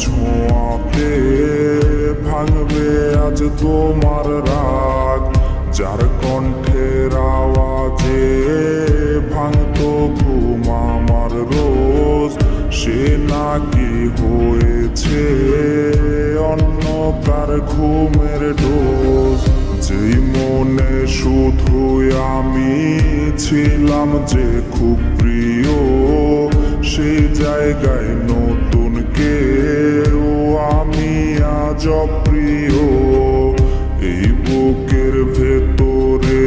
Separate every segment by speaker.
Speaker 1: ছোঁয়াতে ভাঙবে আজ তোমার রাগ। যার কণ্ঠের আওয়াজে ভাঙতো ঘুম আমার রোজ, সে নাকি হয়েছে অন্য কার ঘুমের ডোজ। যেই মনে শুধুই আমি ছিলাম যে খুব প্রিয়, সেই জায়গায় নতুন কেউ আমি আজ অপ্রিয়। এই বুকের ভেতরে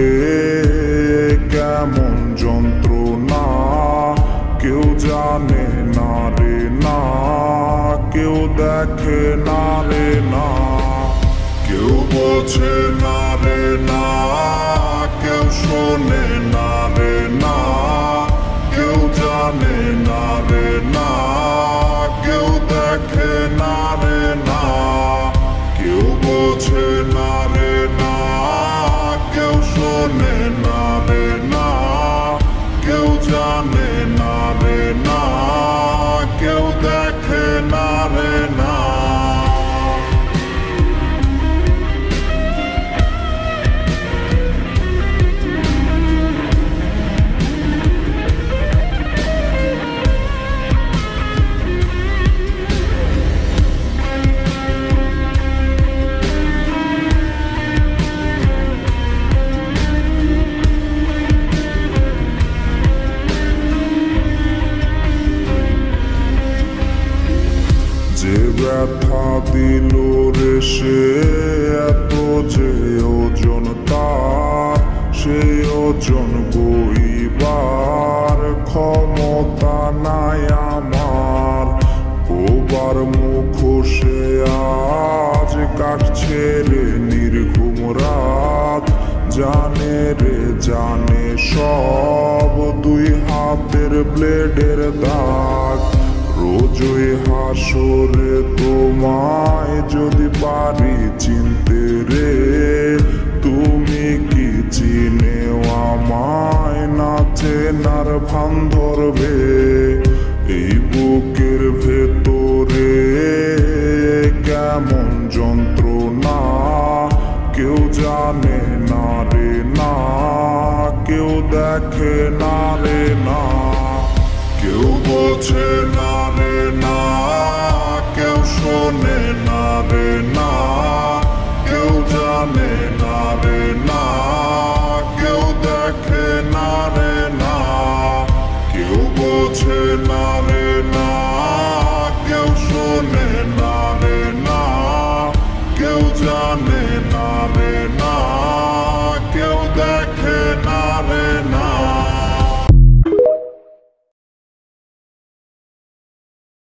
Speaker 1: কেমন যন্ত্রণা কেউ জানে না রে না, কেউ দেখে না রে না, কেউ বোঝে না রে না, কেউ শোনে না রে না, কেউ জানে না রে না, কেউ দেখে না রে না, কেউ বোঝে না রে না, কেউ শোনে না রে না, কেউ জানে না রে না, কেউ দেখে না রে না। যে ব্যথা দিল রে সে এত যে ওজন তার, সেই ওজন বইবার ক্ষমতা নাই আমার। ওবার মুখোশে আজ কাটছে রে নির্ঘুম রাত, জানে রে জানে সব দুই হাতের ব্লেডের দাগ। রোজই হাসরে তোমায় যদি পারি চিনতে রে, তুমি কি চিনেও আমায় না চেনার ভান ধরবে। এই বুকের ভেতরে কেমন যন্ত্রণা কেউ জানে না রে না, কেউ দেখে না রে না, কেউ বোঝে না রে না, কেউ শোনে না রে না, কেউ জানে না রে না, কেউ দেখে না রে না, কেউ বোঝে না রে না, কেউ শোনে না রে না, কেউ জানে না রে না।